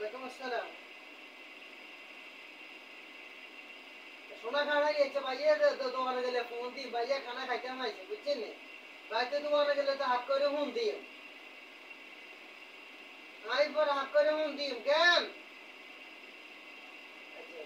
ওয়ালাইকুম আসসালাম। সোনা খানা গেছে ভাইয়া, দোকানে গেলে ফোন দিই ভাইয়া খানা খাইতে আইছে বুঝছেন নি। রাইতে দোকানে গেলে তো হাত করে ফোন দিই, আই পর হাত করে ফোন দিই কেন। আচ্ছা,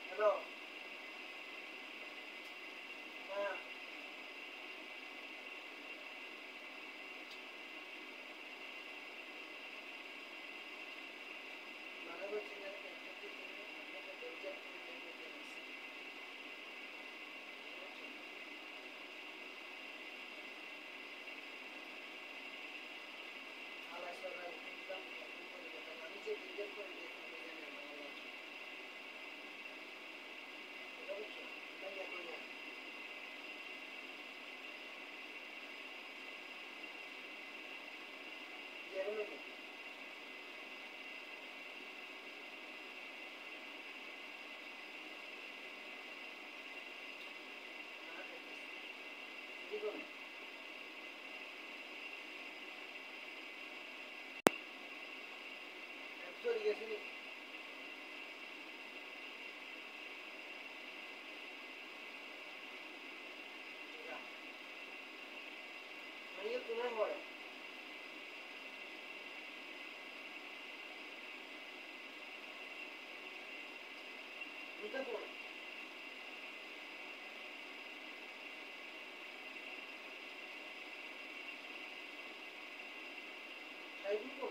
হ্যালো। হ্যাঁ, মানে বলছি যে আমি যে বিজ্ঞান করে দিয়েছি জানেন এটা বুঝছো ভাইয়া কই না জানেন না দেখুন চলে গেছি মানে তোমার হয় বুঝতে পারো তাই বুঝবো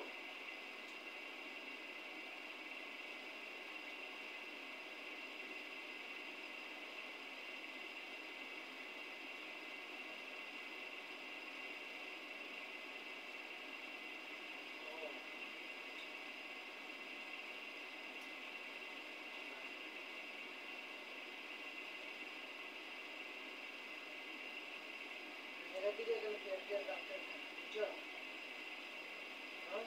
জায়গা থেকে এখানে ফেয়ার ফেয়ার ডাক্তার বুঝছো? হ্যাঁ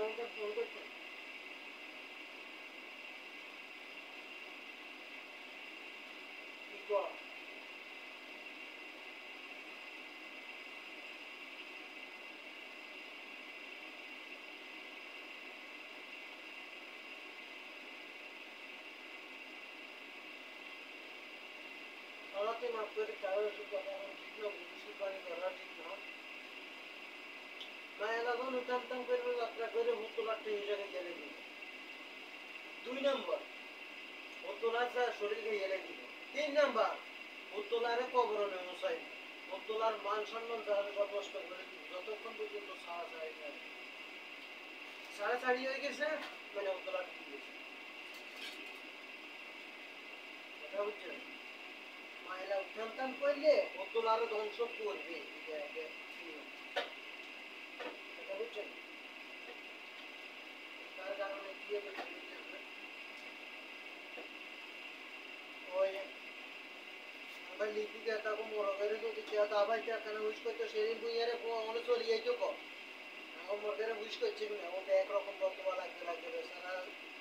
আমাকে ফোন করছো কি কর আমাকে মাফ করে কারো ওষুধ কথা আমার ঠিক না ওষুধ পানি করা ঠিক না মায়েরা যখন উঠাম টাম করে যাত্রা করে হুতলাট্টি হয়ে জায়গায় গেলে দিল 2 নম্বর হুতলার শরীর গেলে দিল 3 নম্বর হুতলারে কবরণে মশাই হুতলার মান সম্মান যারা সব নষ্ট করে দিল যতক্ষণ পর্যন্ত সাড়াসাড়ি হয়ে গেছে মানে হুতলার ঠিক গেছে কথা বুঝছেন মায়েরা উঠাম টাম করলে হুতলারে ধ্বংস করবে কথা বুঝছেন তার কারণে কি হবে ওই আমরা লিখি দেতা কো মরগরে তো দিতে দাবাই তা কেন উইশ করতে সেদিন বুইয়ারে অনে চলি যাইতো কো আমার মরগরে উইশ করছে না ও এক রকম বক্তব্য লাগতে লাগতে বেচারা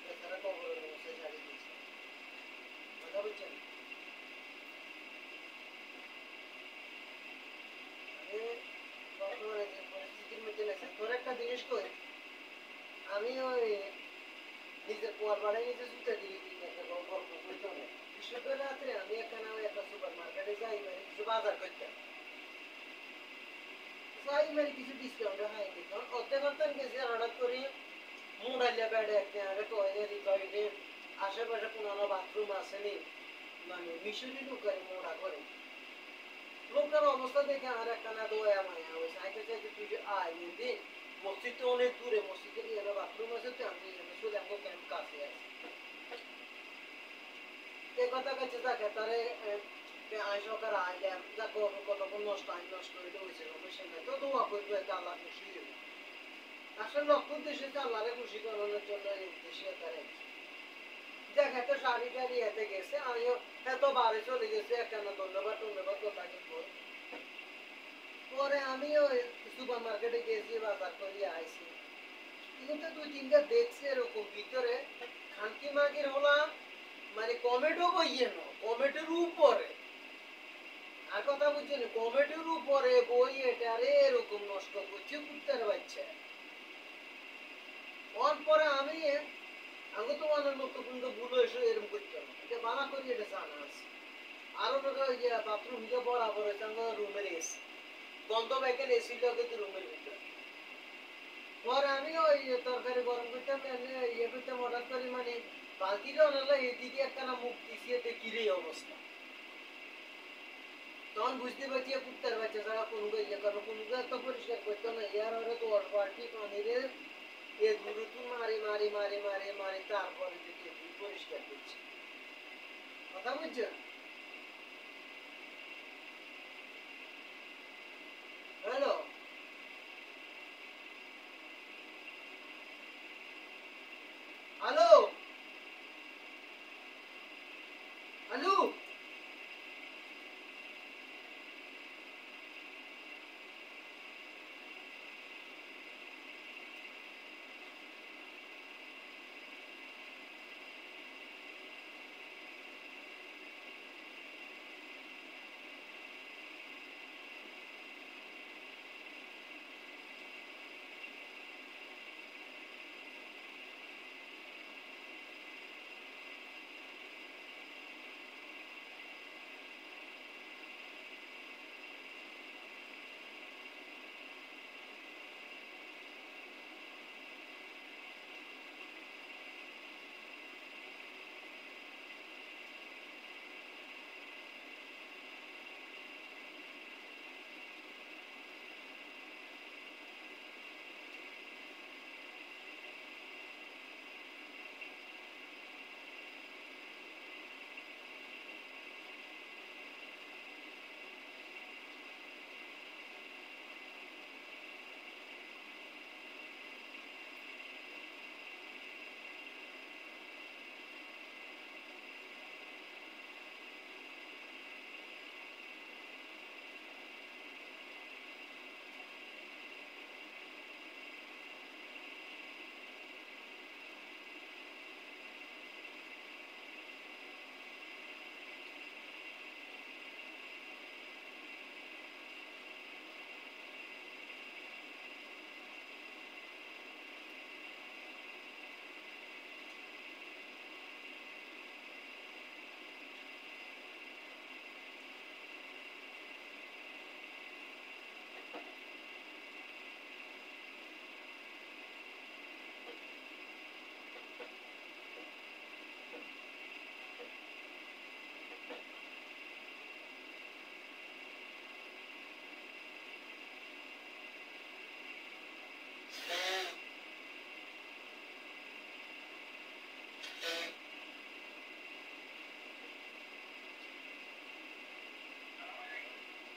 বেচারা কবরে বসে ছাড়ি দিয়েছে কথা বুঝছেন আমি বর্তমানে যে পরিস্থিতির মধ্যে নেছে তোর একটা জিনিস কই আমি ওই নিজের পোয়ার বাড়াই নিজে জুতা দিয়ে দিই একটা গল্প বুঝতে হবে বৃহস্পতিবার রাত্রে আমি এখানে একটা সুপার মার্কেটে যাই মানে কিছু বাজার করতে যাই মানে কিছু ডিসকাউন্ট হয় দেখুন অর্ধেক অর্ধেক গেছে হঠাৎ করে মোড়াইলে বেড়ে একটা আগে টয়লেট আশেপাশে পুরানো বাথরুম আসেনি মানে মিশরি লোকের মোড়া করে লোকের অবস্থা দেখে আমার একখানা দয়া মায়া ওই সাইকেল চাইতে তুই যে আয় বুঝলি মসজিদ তো অনেক দূরে মসজিদে গিয়ে বাথরুম আছে তো আমি শুধু আমার ক্যাম্প কাছে আছে এই কথা কাছে থাকে তারে আই সরকার আইলাম যা কতক্ষণ নষ্ট আইন নষ্ট হইলে হয়েছে সমস্যা নাই তো দোয়া করবে আল্লাহ খুশি হইবে আসলে লক্ষ্য উদ্দেশ্য আল্লাহরে খুশি করানোর জন্য এই উদ্দেশ্যে তারা দেখাতে শাড়ি টাড়ি এতে গেছে আমিও এত বাড়ি চলে গেছে এখানে ধন্যবাদ ধন্যবাদ কথা কিন্তু পরে আমিও সুপার মার্কেটে গেছি বাজার করে আইছি কিন্তু 2-3টা দেখছি এরকম ভিতরে খানকি মাগির হলাম মানে কমেটো বইয়ে না কমেটোর উপরে আর কথা বুঝছেন কমেটোর উপরে বই এটারে এরকম নষ্ট করছে কুত্তার বাচ্চা ওর পরে আমি আগে তো অনেক নতুন ভুল হয়েছে এরকম করতে না এটা বানা করি এটা জানা আছে আরো ইয়ে বাথরুম যে বরাবর হয়েছে আমার রুমের এসি গন্ধ ব্যাগের এসি লগে তো রুমের ভিতরে পরে আমি ওই তরকারি গরম করতাম ইয়ে করতাম অর্ডার করি মানে বালতিটা অনালা এদিকে একখানা মুখ দিছিয়ে কিরে অবস্থা তখন বুঝতে পারছি কুত্তার বাচ্চা ছাড়া কোনো ইয়ে করবো কোনো তো পরিষ্কার করতো না ইয়ার ওরা তো অল্প আরটি পানিরে এ গুরুত্ব মারি মারি মারি মারি মারি তারপরে দিকে পরিষ্কার করছি কথা বুঝছো হ্যালো হ্যালো হ্যালো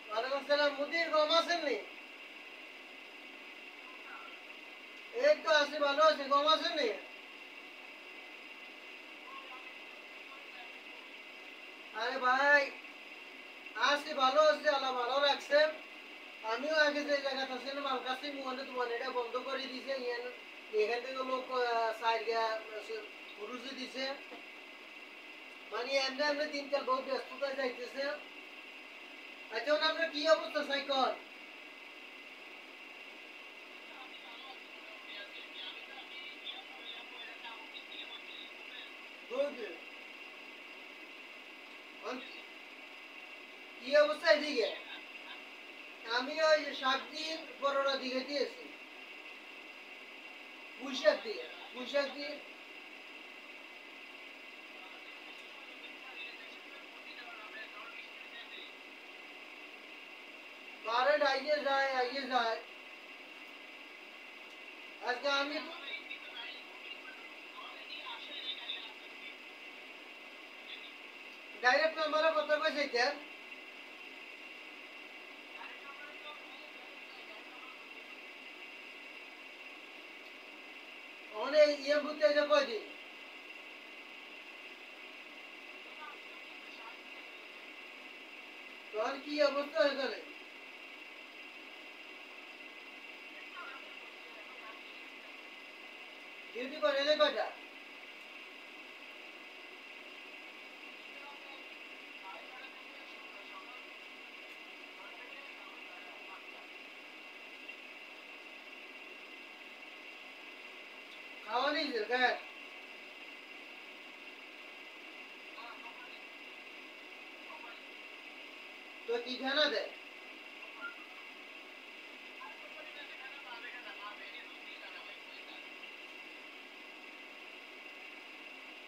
ওয়ালাইকুম সালাম মুদির গম আছেন নি এই তো আছি ভালো আছি গম আছেন নি আরে ভাই আছি ভালো আছি আল্লাহ ভালো রাখছে আমিও আগে যে জায়গাটা ছিল মালকাছি মুহনে তোমার এটা বন্ধ করে দিছে এখান থেকে লোক সাইড গিয়া পুরুষে দিছে মানে এমনি এমনি দিনকাল বহু ব্যস্ততা যাইতেছে আচ্ছা আমরা কি অবস্থা সাইকল বুঝলি কি অবস্থা এদিকে আমি ওই 7 দিন করোনা দিকে দিয়েছি পুঁইশাক দিয়ে 12 আইয়ে যায় আজকে আমি ডাইরেক্ট নাম্বারে কথা কইছি কেন অনেক ইয়ে বুঝতে যে কয়দিন তখন কি অবস্থা হয়ে গেলে ডিউটি করে যে কয়টা খাওয়া নিয়েছিল কেন তো কি খানা দেয়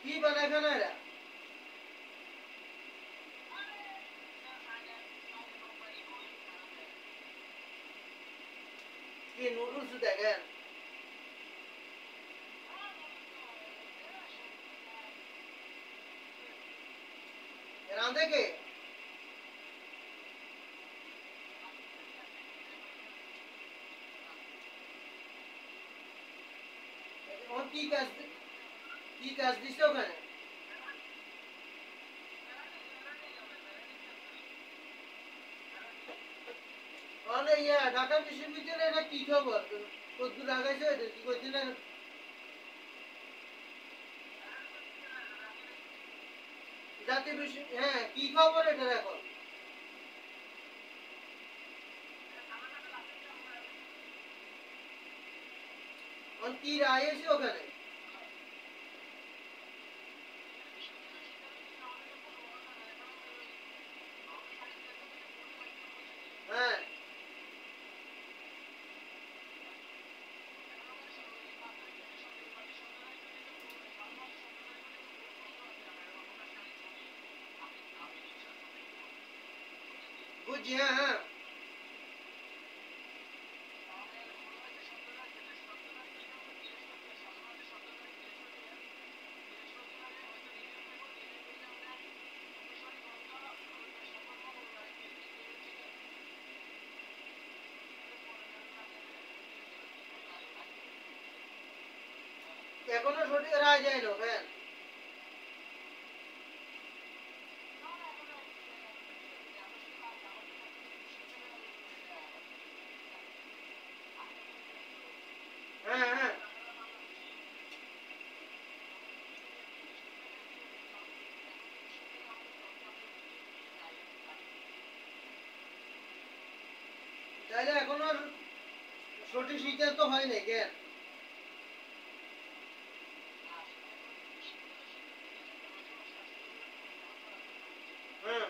কি বানায় খানা এরা কি নুডলস দেখেন রাঁধে কে ওর কি কাজ দিছে ওখানে মানে ইয়া ঢাকা বিশ্ববিদ্যালয়ে এটা কি খবর কদ্দুর লাগাইছে এটা কি কইছিলেন জাতীয় বিশ্ব হ্যাঁ কি খবর এটা এখন কি রায় এসে ওখানে হ্যাঁ বুঝছি হ্যাঁ হ্যাঁ এখনো সঠিক রায় যায় না হ্যাঁ হ্যাঁ হ্যাঁ তাহলে এখনো সঠিক সিদ্ধান্ত হয় নাই কেন হ্যাঁ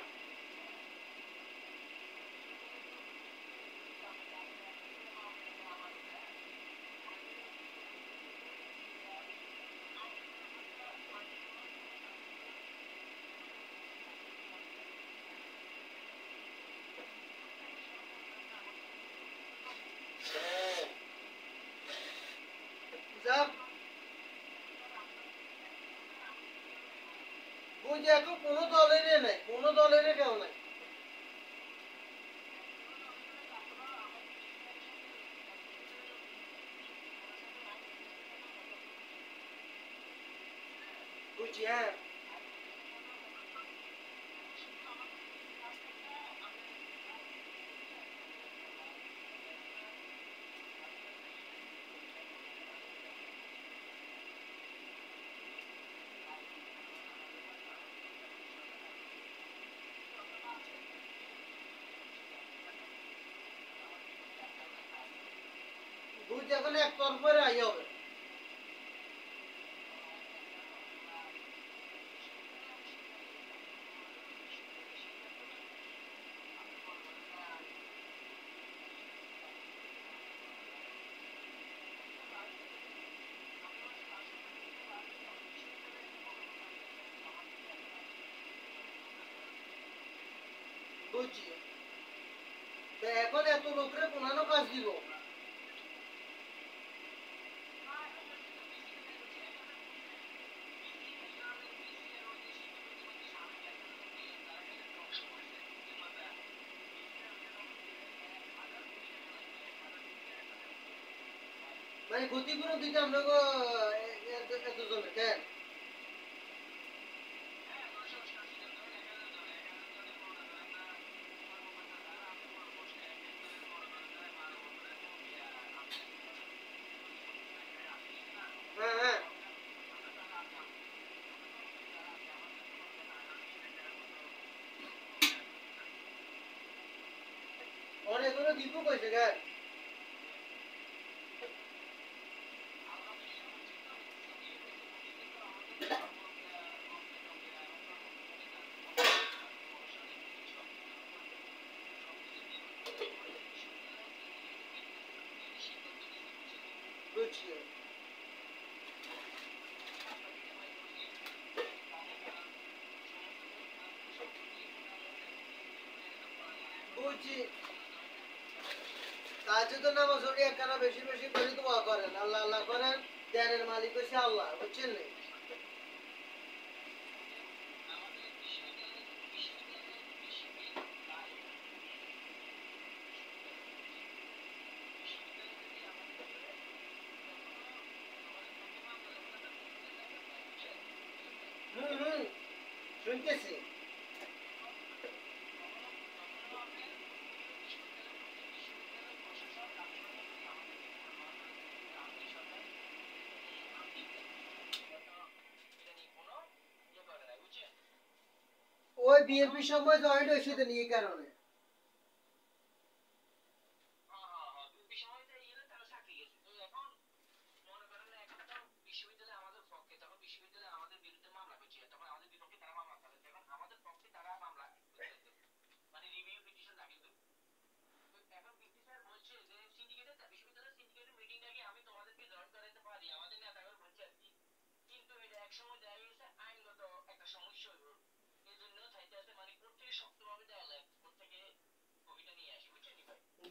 যাক ওই যে এখন কোনো দলেরই নাই, কোনো দলেরই কেউ নাই। বুঝছি, হ্যাঁ। বুঝছি, এখন একতরফের আই হবে। বুঝছি। তো এখন এত লোকের কোনানো কাজ দিব। মানে ক্ষতিপূরণ দিতে আপনাকে এতজনের কেন? হ্যাঁ, হ্যাঁ। অনেকগুলো দিব কইছে কেন? বুঝছি। বুঝছি। তাহাজ্জুদের নামাজ পড়ে একখানা বেশি বেশি করে দোয়া করেন, আল্লাহ আল্লাহ করেন। জ্ঞানের মালিক হচ্ছে আল্লাহ, বুঝছেন নি? হুম, হুম, শুনতেছি। ওই বিএনপি সময় জয়েন্ট হয়েছে তো নিয়ে কারণে।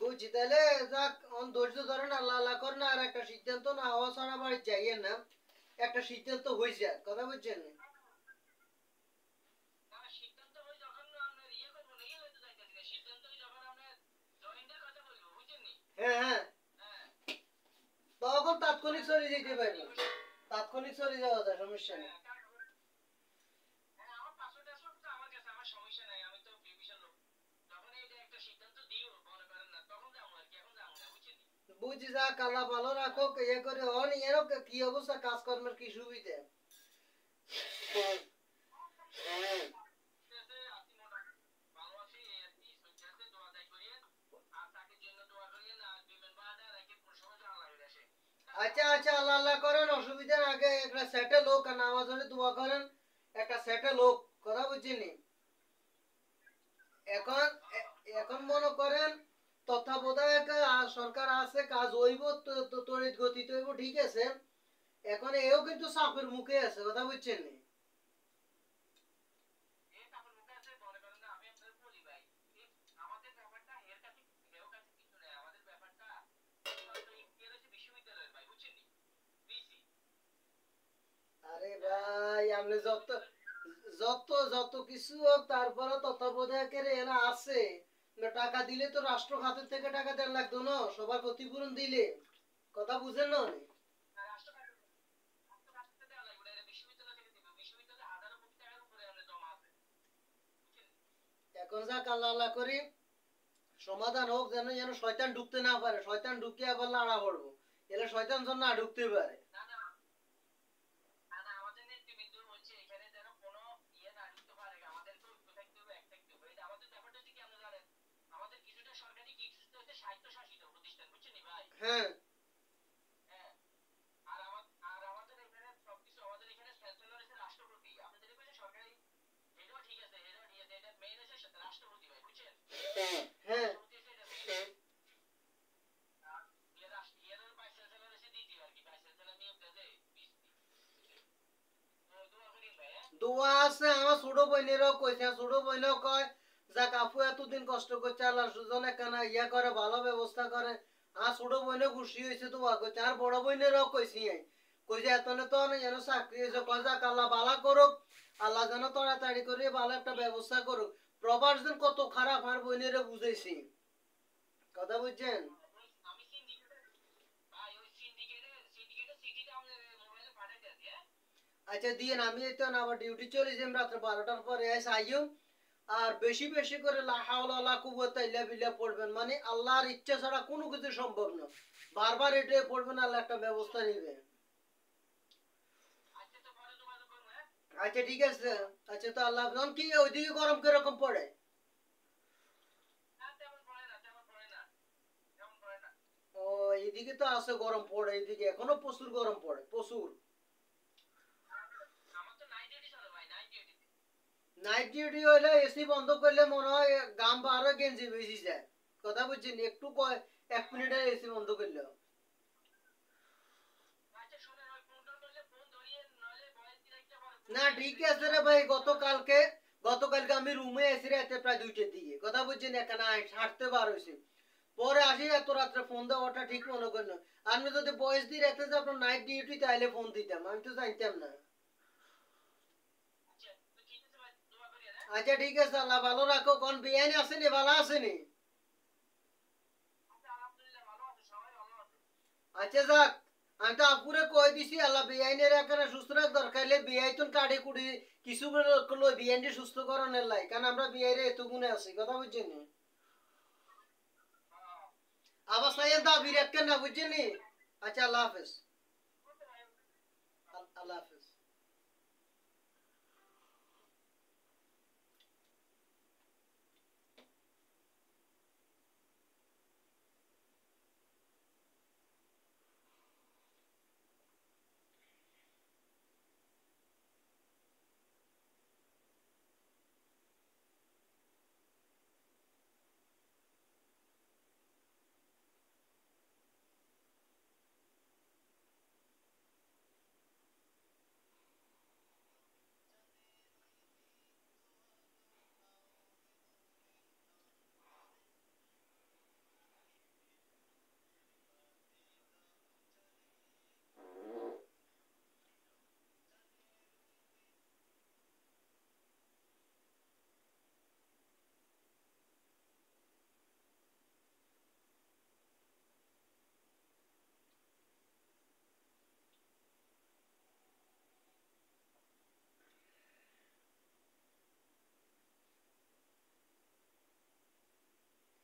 বুঝছি, তাহলে যাক, ধৈর্য ধরেন, আল্লাহ আল্লাহ করেন, আর একটা সিদ্ধান্ত না হওয়া ছাড়া বাড়ি যাইয়েন না। একটা সিদ্ধান্ত হয়েছে, কথা বুঝছেন? হ্যাঁ, হ্যাঁ। তখন তাৎক্ষণিক চলে যেতে পারবেন, তাৎক্ষণিক চলে যাওয়া যায়, সমস্যা নেই। বুঝি, যাক, আল্লাহ ভালো রাখো, ইয়ে করে হন, এরও কি অবস্থা, কাজকর্মের কি সুবিধা? আচ্ছা, আচ্ছা, আল্লাহ আল্লাহ করেন, অসুবিধা না, আগে একটা সেটেল হোক, আর নামাজ পড়ে দোয়া করেন, একটা সেটেল হোক, কথা বুঝছেন? এখন এখন মনে করেন তত্ত্বাবধায়ক সরকার আছে, কাজ হইব, তড়িৎ গতিতে হইব, ঠিক আছে। এখন এও কিন্তু চাপের মুখে আছে, কথা বুঝছেন? আরে ভাই, আপনি যত যত যত কিছু হোক তারপরে তত্ত্বাবধায়কের এরা আছে টাকা দিলে তো রাষ্ট্র খাতের থেকে টাকা দেওয়া লাগতো না সবার ক্ষতিপূরণ দিলে কথা বুঝেন না এখন যাক আল্লাহ আল্লাহ করি সমাধান হোক যেন যেন শয়তান ঢুকতে না পারে শয়তান ঢুকে আবার লাড়া পড়বো এলে শয়তান যেন না ঢুকতে পারে হ্যাঁ হ্যাঁ দোয়া আছে আমার ছোট বোনেরও কইছে ছোট বোনেও কয় যাক আপু এতদিন কষ্ট করছে আল্লাহ সুজনে কেন ইয়া করে ভালো ব্যবস্থা করে আর ছোট বোনে খুশি হয়েছে দোয়া করছে আর বড় বোনেরও কইছি কইছে এতনে তো যেন চাকরি হয়েছে কয় যাক আল্লাহ ভালো করুক আল্লাহ যেন তাড়াতাড়ি করে ভালো একটা ব্যবস্থা করুক প্রবাস যেন কত খারাপ আর বোনেরও বুঝেছি কথা বুঝছেন আচ্ছা দিয়ে আমি তো আবার ডিউটি চলে যাই রাত্রে 12টার পরে এসে আইও আর বেশি বেশি করে লা হাওলা ওয়ালা কুওয়াতা ইল্লা বিল্লাহ পড়বেন মানে আল্লাহর ইচ্ছা ছাড়া কোনো কিছু সম্ভব না বারবার এটাই পড়বেন আল্লাহ একটা ব্যবস্থা নেবে আচ্ছা ঠিক আছে আচ্ছা তো আল্লাহ হাফেজ কি ওইদিকে গরম কিরকম পড়ে ও এদিকে তো আছে গরম পড়ে এদিকে এখনো প্রচুর গরম পড়ে প্রচুর নাইট ডিউটি হইলে এসি বন্ধ করলে মনে হয় গাম বারো গেঞ্জি বেশি যায় কথা বুঝছেন একটু কয় 1 মিনিটের এসি বন্ধ করলে না ঠিক আছে রে ভাই গতকালকে আমি রুমে এসে রাতে প্রায় 2টার দিকে কথা বুঝছেন এখানে হাঁটতে বার হয়েছি পরে আসি এত রাত্রে ফোন দেওয়াটা ঠিক মনে করেন আপনি যদি বয়স দিয়ে রাখতে যে আপনার নাইট ডিউটি তাহলে ফোন দিতাম আমি তো জানতাম না আচ্ছা ঠিক আছে আল্লাহ ভালো রাখো কোন বিয়ানি আসেনি ভালো আসেনি আচ্ছা যাক আমি তো আপুরে কই দিছি আল্লাহ বিআইনের এখানে সুস্থ রাখ দরকার হলে বিআই তো কাড়ি কুড়ি কিছু লই বিআইনটি সুস্থ করণের লাই কারণ আমরা বিআইরে এত গুণে আছি কথা বুঝছেন আবার সাইয়ের দাবি রাখেন না বুঝছেন আচ্ছা আল্লাহ হাফেজ আল্লাহ হাফেজ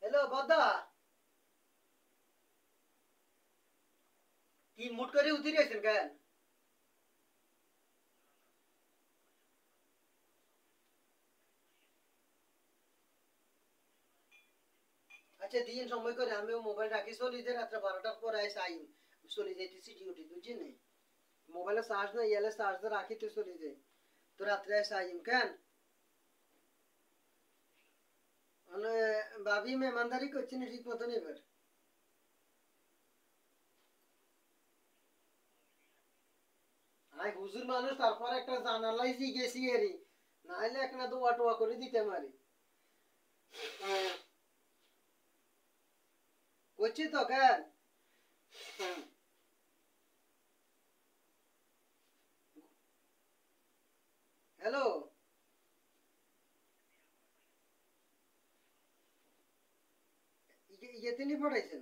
হ্যালো বদা কি মুট করে উঠিয়ে আছেন কেন আচ্ছা দিন সময় করে আমি মোবাইল রাখি চলি যে রাত্রে 12টার পরে এসে আইম চলে যাইতেছি ডিউটি বুঝছেন মোবাইলে চার্জ না ইয়ালে চার্জ রাখি তো চলে যাই তো রাত্রে এসে আইম কেন মানে ভাবি মেহমানদারি করছেন ঠিক মতন এবার আই হুজুর মানুষ তারপর একটা জানালাই গেছি এরি নাইলে একটা দোয়া টোয়া করে দিতে মারি করছি তো কেন হ্যালো কে তিনি পড়াইছেন?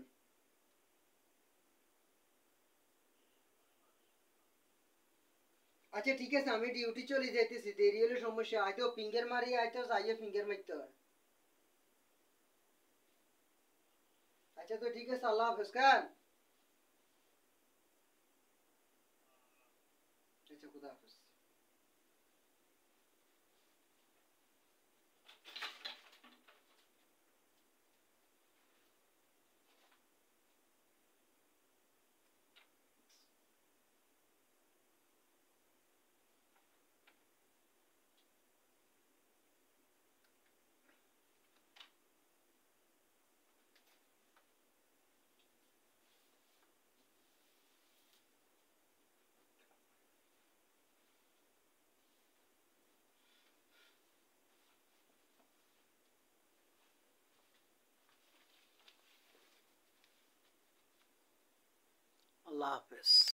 আচ্ছা ঠিক আছে, আমি ডিউটি চলে যাইতেছি, দেরি হলে সমস্যা, হয়তো ফিঙ্গার মারি, হয়তো যাইয়ে ফিঙ্গার মারতে হয়। আচ্ছা তো ঠিক আছে, আল্লাহ হাফেজ খান। আচ্ছা, খুদা হাফেজ। আল্লাহ হাফেজ।